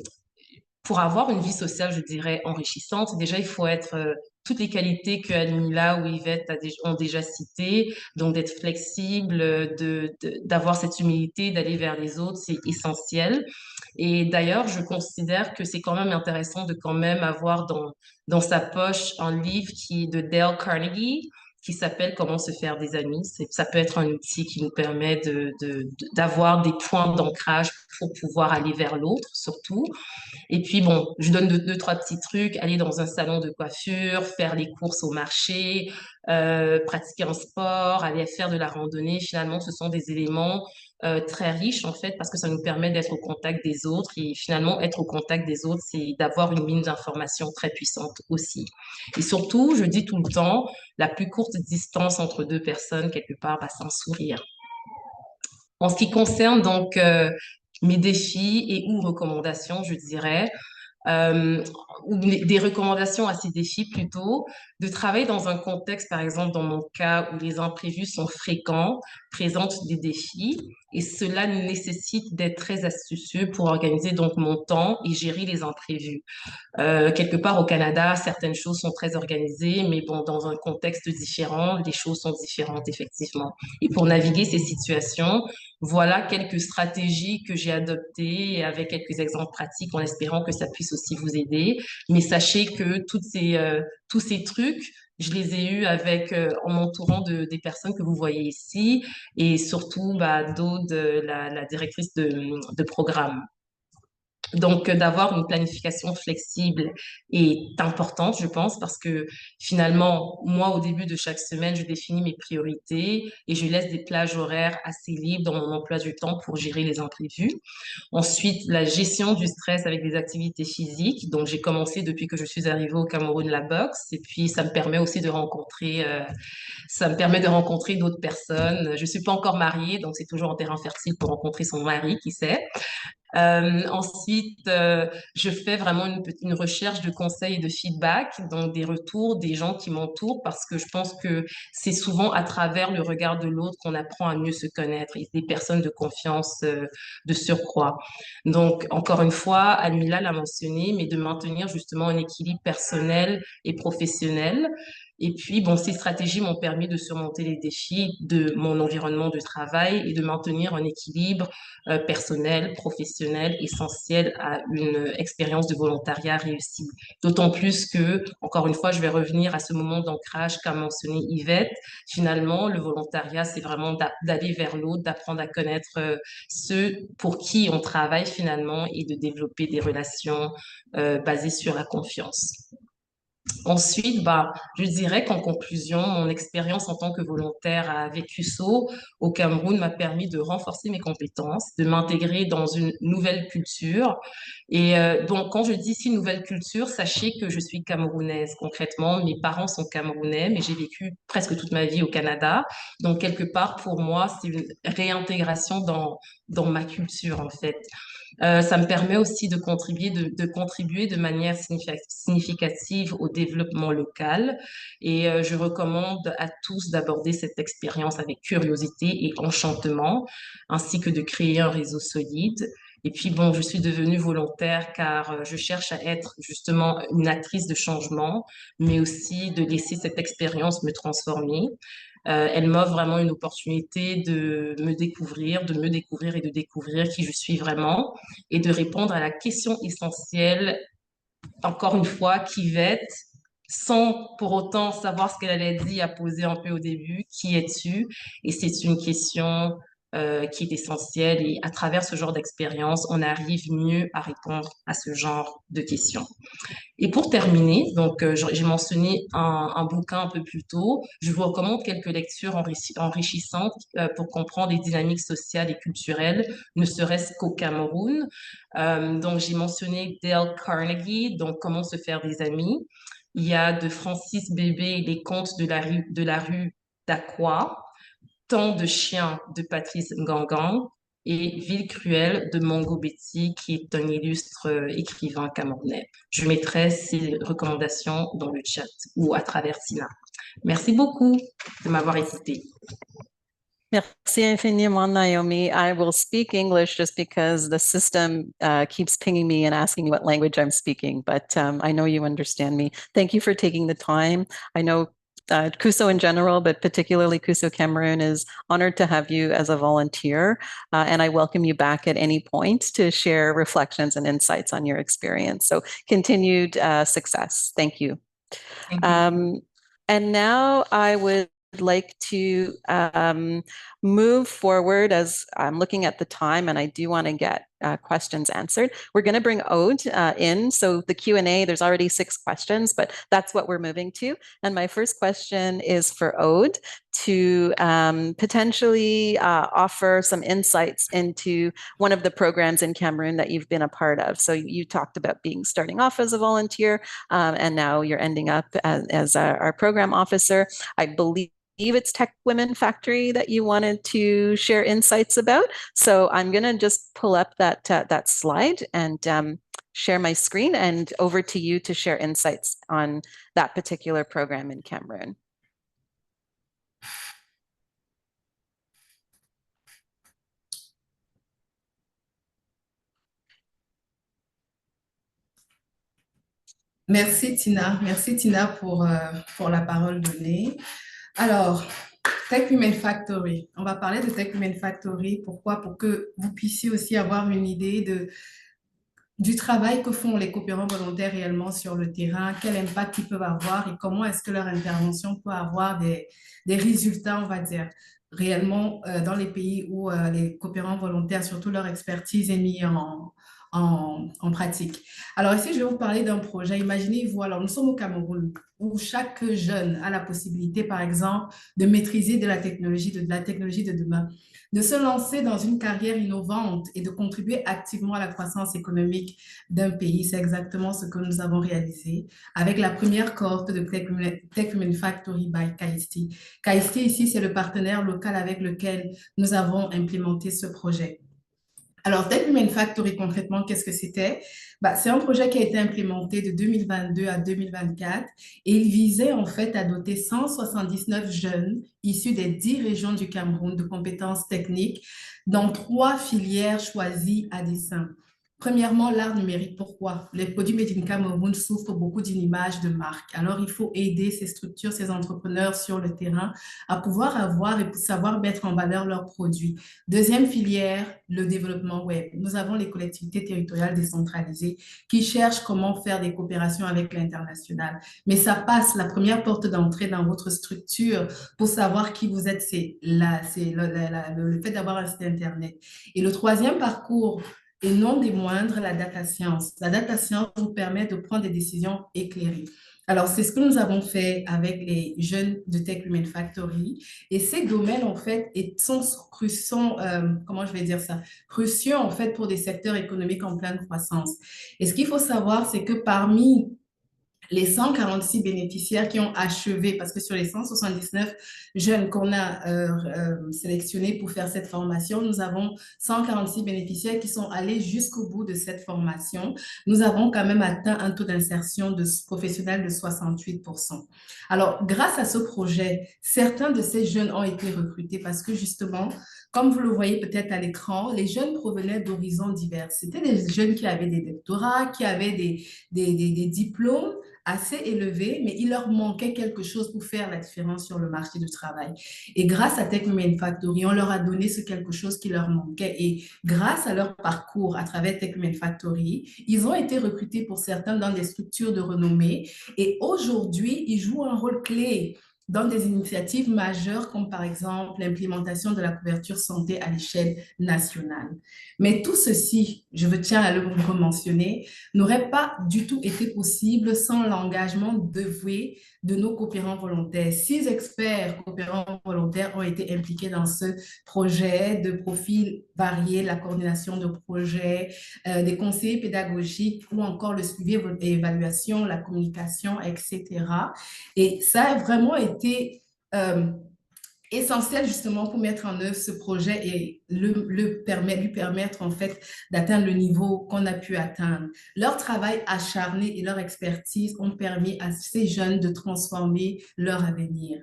pour avoir une vie sociale, je dirais, enrichissante, déjà, il faut être toutes les qualités que Admila ou Yvette ont déjà citées, donc d'être flexible, d'avoir cette humilité, d'aller vers les autres, c'est essentiel. Et d'ailleurs, je considère que c'est quand même intéressant de quand même avoir dans sa poche un livre qui est de Dale Carnegie, qui s'appelle Comment se faire des amis. Ça peut être un outil qui nous permet d'avoir des points d'ancrage pour pouvoir aller vers l'autre, surtout. Et puis, bon, je donne trois petits trucs. Aller dans un salon de coiffure, faire les courses au marché, pratiquer un sport, aller faire de la randonnée. Finalement, ce sont des éléments très riches, en fait, parce que ça nous permet d'être au contact des autres. Et finalement, être au contact des autres, c'est d'avoir une mine d'informations très puissante aussi. Et surtout, je dis tout le temps, la plus courte distance entre deux personnes, quelque part, bah, c'est un sourire. En ce qui concerne donc mes défis et ou recommandations, je dirais, ou des recommandations à ces défis plutôt, de travailler dans un contexte, par exemple dans mon cas, où les imprévus sont fréquents, présentent des défis, et cela nécessite d'être très astucieux pour organiser donc mon temps et gérer les imprévus. Quelque part au Canada, certaines choses sont très organisées, mais bon, dans un contexte différent, les choses sont différentes, effectivement. Et pour naviguer ces situations, voilà quelques stratégies que j'ai adoptées avec quelques exemples pratiques en espérant que ça puisse aussi vous aider. Mais sachez que tous ces trucs, je les ai eus en m'entourant des personnes que vous voyez ici et surtout, bah, d'Aude, la directrice de programme. Donc, d'avoir une planification flexible est importante, je pense, parce que finalement, moi, au début de chaque semaine, je définis mes priorités et je laisse des plages horaires assez libres dans mon emploi du temps pour gérer les imprévus. Ensuite, la gestion du stress avec des activités physiques. Donc, j'ai commencé depuis que je suis arrivée au Cameroun la boxe et puis ça me permet aussi de rencontrer d'autres personnes. Je suis pas encore mariée, donc c'est toujours un terrain fertile pour rencontrer son mari, qui sait. Ensuite, je fais vraiment une recherche de conseils et de feedback, donc des retours des gens qui m'entourent, parce que je pense que c'est souvent à travers le regard de l'autre qu'on apprend à mieux se connaître et des personnes de confiance de surcroît. Donc, encore une fois, Almila l'a mentionné, mais de maintenir justement un équilibre personnel et professionnel. Et puis, bon, ces stratégies m'ont permis de surmonter les défis de mon environnement de travail et de maintenir un équilibre personnel, professionnel, essentiel à une expérience de volontariat réussie. D'autant plus que, encore une fois, je vais revenir à ce moment d'ancrage qu'a mentionné Yvette. Finalement, le volontariat, c'est vraiment d'aller vers l'autre, d'apprendre à connaître ceux pour qui on travaille finalement et de développer des relations basées sur la confiance. Ensuite, bah, je dirais qu'en conclusion, mon expérience en tant que volontaire avec USO au Cameroun m'a permis de renforcer mes compétences, de m'intégrer dans une nouvelle culture. Et donc, quand je dis ici nouvelle culture, sachez que je suis camerounaise. Concrètement, mes parents sont camerounais, mais j'ai vécu presque toute ma vie au Canada. Donc, quelque part, pour moi, c'est une réintégration dans ma culture, en fait. Ça me permet aussi de contribuer de manière significative au développement local et je recommande à tous d'aborder cette expérience avec curiosité et enchantement, ainsi que de créer un réseau solide. Et puis bon, je suis devenue volontaire car je cherche à être justement une actrice de changement, mais aussi de laisser cette expérience me transformer. Elle m'offre vraiment une opportunité de me découvrir et de découvrir qui je suis vraiment et de répondre à la question essentielle, encore une fois, qui va être, sans pour autant savoir ce qu'elle allait dire, à poser un peu au début, qui es-tu? Et c'est une question qui est essentielle et à travers ce genre d'expérience, on arrive mieux à répondre à ce genre de questions. Et pour terminer, donc j'ai mentionné un bouquin un peu plus tôt. Je vous recommande quelques lectures enrichissantes pour comprendre les dynamiques sociales et culturelles, ne serait-ce qu'au Cameroun. Donc j'ai mentionné Dale Carnegie, donc Comment se faire des amis. Il y a de Francis Bébé, Les contes de la rue d'Aqua. Temps de chien de Patrice Ngangan et Ville cruelle de Mongo Betty, qui est un illustre écrivain camerounais. Je mettrai ces recommandations dans le chat ou à travers Tina. Merci beaucoup de m'avoir écouté. Merci infiniment, Naomi. I will speak English just because the system keeps pinging me and asking me what language I'm speaking, but I know you understand me. Thank you for taking the time. I know CUSO in general, but particularly CUSO Cameroon is honored to have you as a volunteer, and I welcome you back at any point to share reflections and insights on your experience. So continued success. Thank you. Thank you. And now I would like to move forward as I'm looking at the time and I do want to get questions answered. We're going to bring Aude in. So the Q&A, there's already 6 questions, but that's what we're moving to. And my first question is for Aude to potentially offer some insights into one of the programs in Cameroon that you've been a part of. So you talked about starting off as a volunteer and now you're ending up as our program officer. I believe it's Tech Women Factory that you wanted to share insights about. So I'm going to just pull up that slide and share my screen, and over to you to share insights on that particular program in Cameroon. Merci Tina pour la parole donnée. Alors, Tech Women Factory, on va parler de Tech Women Factory. Pourquoi? Pour que vous puissiez aussi avoir une idée du travail que font les coopérants volontaires réellement sur le terrain, quel impact ils peuvent avoir et comment est-ce que leur intervention peut avoir des résultats, on va dire, réellement dans les pays où les coopérants volontaires, surtout leur expertise est mise en pratique. Alors ici, je vais vous parler d'un projet. Imaginez-vous, alors nous sommes au Cameroun, où chaque jeune a la possibilité, par exemple, de maîtriser de la technologie de demain, de se lancer dans une carrière innovante et de contribuer activement à la croissance économique d'un pays. C'est exactement ce que nous avons réalisé avec la première cohorte de Tech Women Factory by KST. KST, ici, c'est le partenaire local avec lequel nous avons implémenté ce projet. Alors, Tech Women Factory, concrètement, qu'est-ce que c'était? C'est un projet qui a été implémenté de 2022 à 2024 et il visait en fait à doter 179 jeunes issus des 10 régions du Cameroun de compétences techniques dans 3 filières choisies à dessein. Premièrement, l'art numérique. Pourquoi? Les produits Made in Cameroun souffrent beaucoup d'une image de marque. Alors, il faut aider ces structures, ces entrepreneurs sur le terrain à pouvoir avoir et savoir mettre en valeur leurs produits. Deuxième filière, le développement web. Nous avons les collectivités territoriales décentralisées qui cherchent comment faire des coopérations avec l'international. Mais ça passe, la première porte d'entrée dans votre structure pour savoir qui vous êtes, c'est le fait d'avoir un site Internet. Et le troisième parcours, et non des moindres, la data science. La data science vous permet de prendre des décisions éclairées. Alors, c'est ce que nous avons fait avec les jeunes de Tech Women Factory. Et ces domaines, en fait, sont comment je vais dire ça, cruciaux, en fait, pour des secteurs économiques en pleine croissance. Et ce qu'il faut savoir, c'est que parmi les 146 bénéficiaires qui ont achevé, parce que sur les 179 jeunes qu'on a sélectionnés pour faire cette formation, nous avons 146 bénéficiaires qui sont allés jusqu'au bout de cette formation. Nous avons quand même atteint un taux d'insertion professionnelle de 68%. Alors, grâce à ce projet, certains de ces jeunes ont été recrutés parce que justement, comme vous le voyez peut-être à l'écran, les jeunes provenaient d'horizons divers. C'était des jeunes qui avaient des doctorats, qui avaient des diplômes assez élevés, mais il leur manquait quelque chose pour faire la différence sur le marché du travail. Et grâce à Tech Women Factory, on leur a donné ce quelque chose qui leur manquait. Et grâce à leur parcours à travers Tech Women Factory, ils ont été recrutés pour certains dans des structures de renommée. Et aujourd'hui, ils jouent un rôle clé dans des initiatives majeures comme par exemple l'implémentation de la couverture santé à l'échelle nationale. Mais tout ceci, je tiens à le mentionner, n'aurait pas du tout été possible sans l'engagement dévoué de nos coopérants volontaires. 6 experts coopérants volontaires ont été impliqués dans ce projet de profils variés, la coordination de projets, des conseillers pédagogiques ou encore le suivi et évaluation, la communication, etc. Et ça a vraiment été essentiel justement pour mettre en œuvre ce projet et lui permettre en fait d'atteindre le niveau qu'on a pu atteindre. Leur travail acharné et leur expertise ont permis à ces jeunes de transformer leur avenir.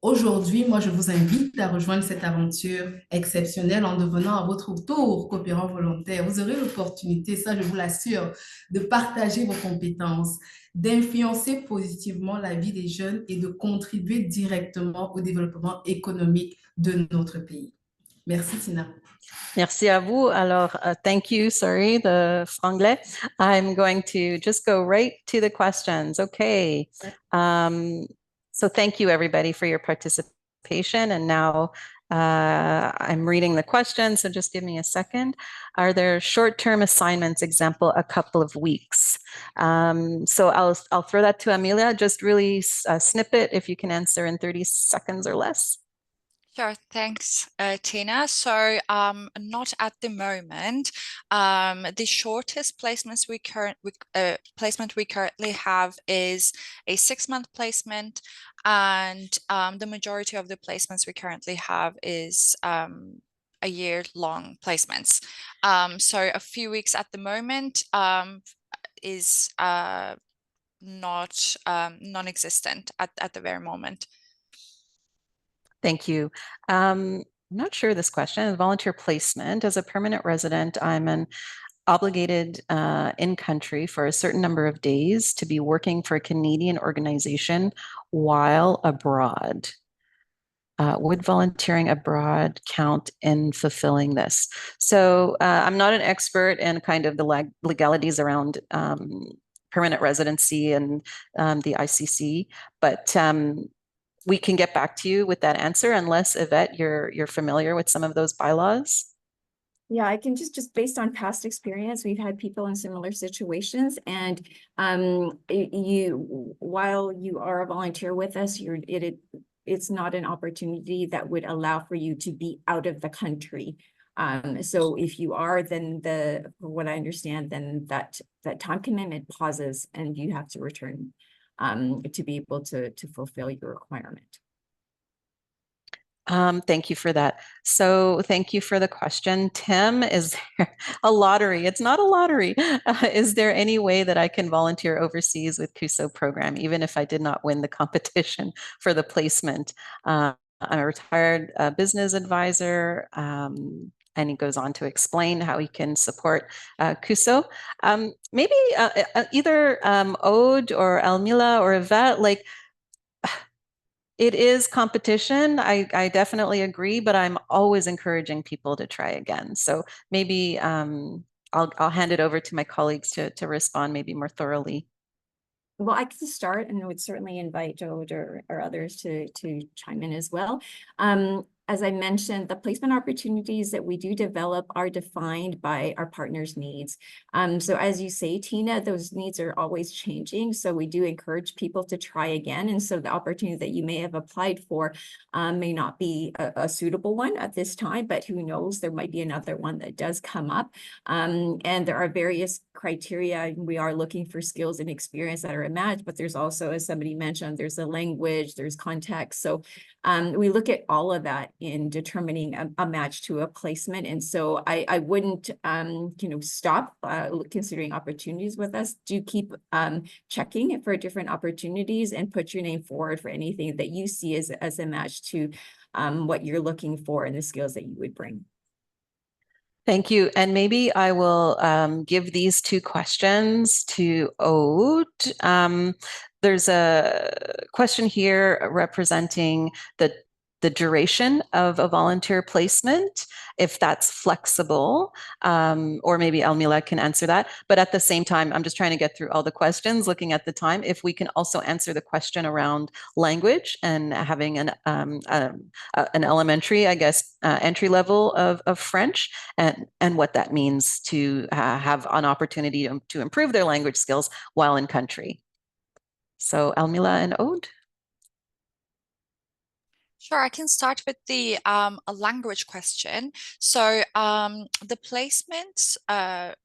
Aujourd'hui, moi, je vous invite à rejoindre cette aventure exceptionnelle en devenant à votre tour coopérant volontaire. Vous aurez l'opportunité, ça je vous l'assure, de partager vos compétences, d'influencer positivement la vie des jeunes et de contribuer directement au développement économique de notre pays. Merci, Tina. Merci à vous. Alors, thank you. Sorry, the franglais. I'm going to just go right to the questions. Okay. So thank you, everybody, for your participation. And now I'm reading the questions, so just give me a second. Are there short-term assignments, example, a couple of weeks? So I'll throw that to Amelia. Just really snippet if you can answer in 30 seconds or less. Sure, thanks, Tina. So, not at the moment. The shortest placement we currently have is a 6-month placement, and the majority of the placements we currently have is a year-long placements. So a few weeks at the moment is not non-existent at the very moment. Thank you. I'm not sure this question. Volunteer placement. As a permanent resident, I'm an obligated in country for a certain number of days to be working for a Canadian organization while abroad. Would volunteering abroad count in fulfilling this? So I'm not an expert in kind of the legalities around permanent residency and the ICC, but we can get back to you with that answer unless, Yvette, you're familiar with some of those bylaws. Yeah, I can just based on past experience, we've had people in similar situations, and while you are a volunteer with us, it's not an opportunity that would allow for you to be out of the country. So if you are, then from what I understand, then that time commitment pauses and you have to return to be able to fulfill your requirement. Thank you for that. So thank you for the question. Tim, is there a lottery? It's not a lottery. Is there any way that I can volunteer overseas with CUSO program, even if I did not win the competition for the placement? I'm a retired business advisor, and he goes on to explain how he can support CUSO. Maybe either Aude or Almila or Yvette, like, it is competition. I definitely agree, but I'm always encouraging people to try again. So maybe I'll hand it over to my colleagues to respond maybe more thoroughly. Well, I can start, and I would certainly invite Aude or others to chime in as well. as I mentioned, the placement opportunities that we do develop are defined by our partners' needs. So as you say, Tina, those needs are always changing. So we do encourage people to try again. And so the opportunity that you may have applied for may not be a suitable one at this time, but who knows, there might be another one that does come up. And there are various criteria. We are looking for skills and experience that are a match, but there's also, as somebody mentioned, there's a language, there's context. So we look at all of that in determining a match to a placement. And so I wouldn't, stop considering opportunities with us. Do keep checking for different opportunities and put your name forward for anything that you see as a match to what you're looking for and the skills that you would bring. Thank you. And maybe I will give these two questions to Aude. There's a question here representing the duration of a volunteer placement, if that's flexible, or maybe Almila can answer that. But at the same time, I'm just trying to get through all the questions, looking at the time, if we can also answer the question around language and having an elementary, I guess, entry level of French, and what that means to have an opportunity to improve their language skills while in country. So Almila and Aude. Sure, I can start with the a language question. So the placements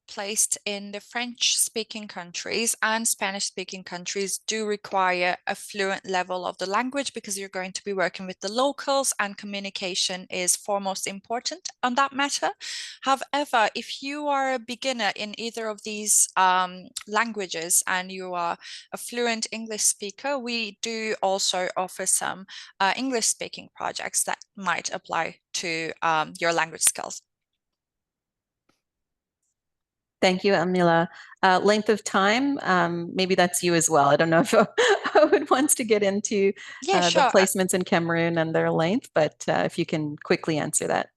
placed in the French-speaking countries and Spanish-speaking countries do require a fluent level of the language, because you're going to be working with the locals and communication is foremost important on that matter. However, if you are a beginner in either of these languages and you are a fluent English speaker, we do also offer some English speaking projects that might apply to your language skills. Thank you, Almila. Length of time, maybe that's you as well. I don't know if Aude wants to get into Yeah, sure. the placements in Cameroon and their length, but if you can quickly answer that.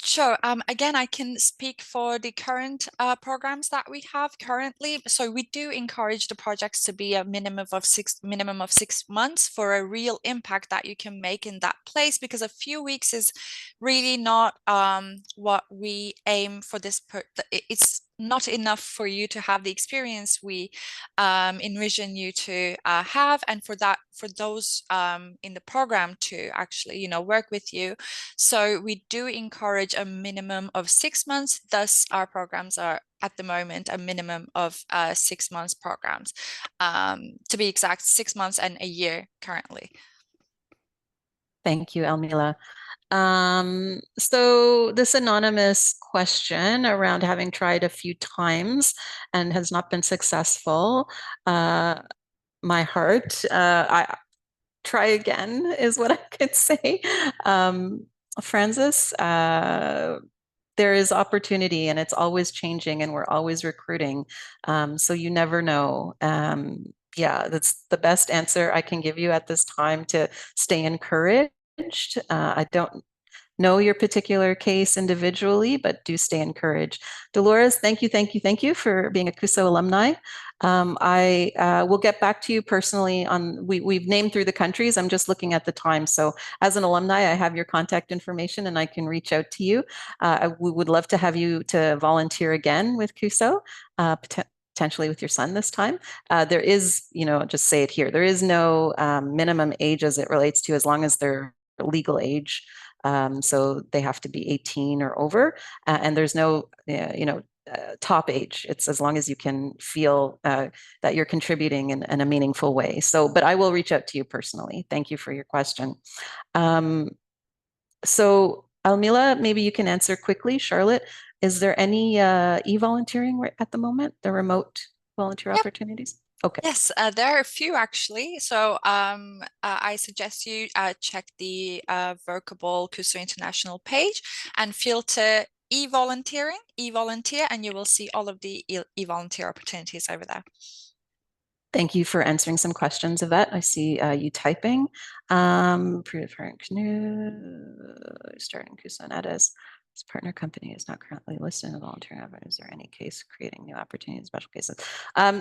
Sure. Again, I can speak for the current programs that we have currently. So we do encourage the projects to be a minimum of 6 months for a real impact that you can make in that place, because a few weeks is really not what we aim for this. It's not enough for you to have the experience we envision you to have, and for those in the program to actually work with you. So we do encourage a minimum of 6 months. Thus our programs are at the moment a minimum of 6 months programs, to be exact, 6 months and a year currently. Thank you, Almila. So this anonymous question around having tried a few times and has not been successful, my heart, I try again is what I could say. Francis, there is opportunity and it's always changing and we're always recruiting. So you never know. Yeah, that's the best answer I can give you at this time, to stay encouraged. I don't know your particular case individually, but do stay encouraged. Dolores, thank you for being a CUSO alumni. I will get back to you personally on, we've named through the countries. I'm just looking at the time. So as an alumni, I have your contact information and I can reach out to you. We would love to have you to volunteer again with CUSO, potentially with your son this time. There is, just say it here, there is no minimum age as it relates to, as long as they're legal age. So they have to be 18 or over, and there's no, top age. It's as long as you can feel that you're contributing in a meaningful way. So, but I will reach out to you personally. Thank you for your question. So Almila, maybe you can answer quickly. Charlotte, is there any e-volunteering at the moment, the remote volunteer opportunities? Okay. Yes, there are a few actually. So I suggest you check the Workable CUSO International page and filter e-volunteer, and you will see all of the e-volunteer opportunities over there. Thank you for answering some questions of that. I see you typing. Starting CUSO as partner company is not currently listed in the volunteering effort. Is there any case creating new opportunities, special cases?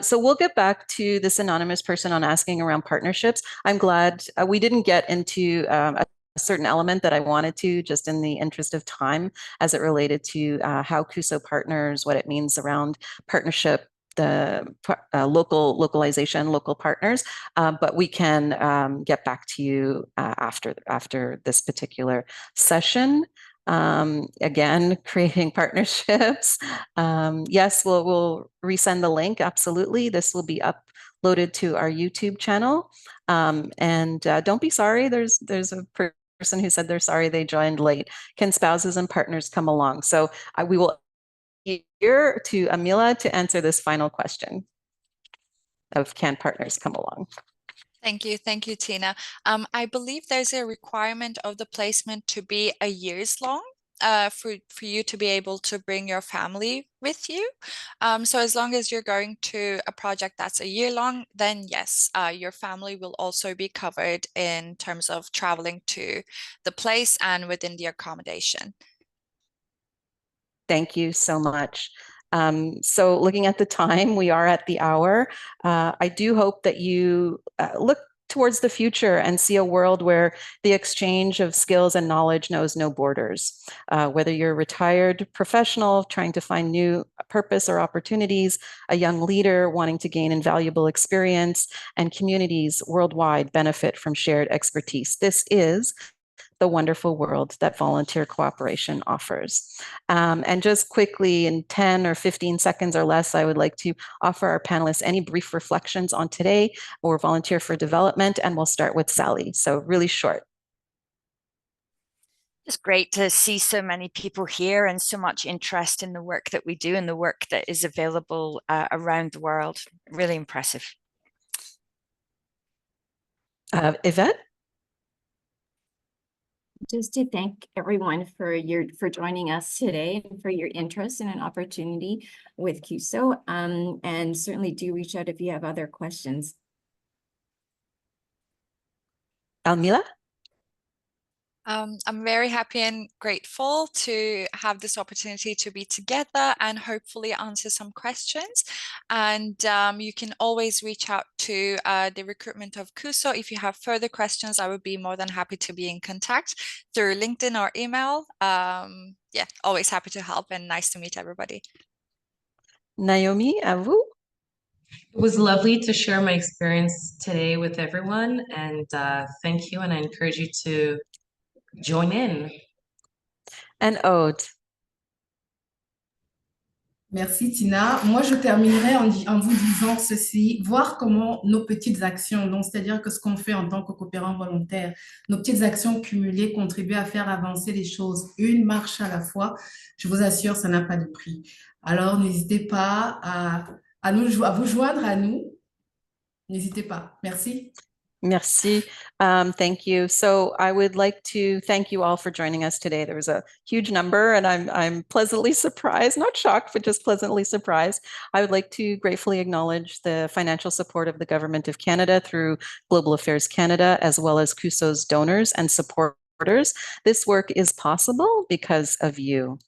So we'll get back to this anonymous person on asking around partnerships. I'm glad we didn't get into a certain element that I wanted to, just in the interest of time, as it related to how CUSO partners, what it means around partnership, the localization, local partners, but we can get back to you after this particular session. Again, creating partnerships. Yes, we'll resend the link. Absolutely. This will be uploaded to our YouTube channel. And don't be sorry. There's a person who said they're sorry they joined late. Can spouses and partners come along? So we will here to Amila to answer this final question of can partners come along? Thank you, Tina. I believe there's a requirement of the placement to be a year's long for you to be able to bring your family with you. So as long as you're going to a project that's a year long, then yes, your family will also be covered in terms of traveling to the place and within the accommodation. Thank you so much. So looking at the time, we are at the hour. I do hope that you look towards the future and see a world where the exchange of skills and knowledge knows no borders. Whether you're a retired professional trying to find new purpose or opportunities, a young leader wanting to gain invaluable experience, and communities worldwide benefit from shared expertise. This is the wonderful world that volunteer cooperation offers. And just quickly, in 10 or 15 seconds or less, I would like to offer our panelists any brief reflections on today or volunteer for development, and we'll start with Sally. So really short. It's great to see so many people here and so much interest in the work that we do and the work that is available around the world. Really impressive. Yvette? Just to thank everyone for joining us today and for your interest in an opportunity with CUSO. And certainly do reach out if you have other questions. Almila? I'm very happy and grateful to have this opportunity to be together and hopefully answer some questions. And you can always reach out to the recruitment of CUSO. If you have further questions, I would be more than happy to be in contact through LinkedIn or email. Yeah, always happy to help and nice to meet everybody. Naomi, à vous? It was lovely to share my experience today with everyone, and thank you, and I encourage you to join in. And Aude? Merci Tina. Moi, je terminerai en vous disant ceci, voir comment nos petites actions, donc c'est-à-dire que ce qu'on fait en tant que coopérant volontaire, nos petites actions cumulées contribuent à faire avancer les choses, une marche à la fois. Je vous assure, ça n'a pas de prix. Alors, n'hésitez pas à vous joindre à nous. N'hésitez pas. Merci. Merci. Thank you. So I would like to thank you all for joining us today. There was a huge number and I'm pleasantly surprised, not shocked, but just pleasantly surprised. I would like to gratefully acknowledge the financial support of the Government of Canada through Global Affairs Canada, as well as CUSO's donors and supporters. This work is possible because of you.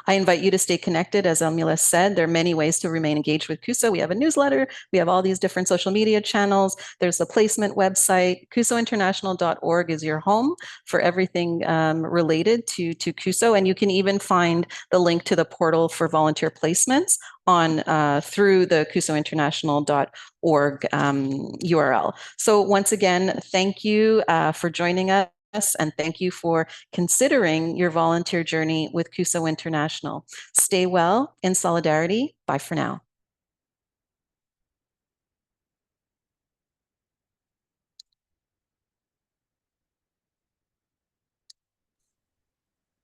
I invite you to stay connected. As Amila said, there are many ways to remain engaged with CUSO. We have a newsletter. We have all these different social media channels. There's the placement website. CUSOinternational.org is your home for everything related to CUSO. And you can even find the link to the portal for volunteer placements on through the CUSOinternational.org URL. So once again, thank you for joining us. And thank you for considering your volunteer journey with CUSO International. Stay well in solidarity. Bye for now.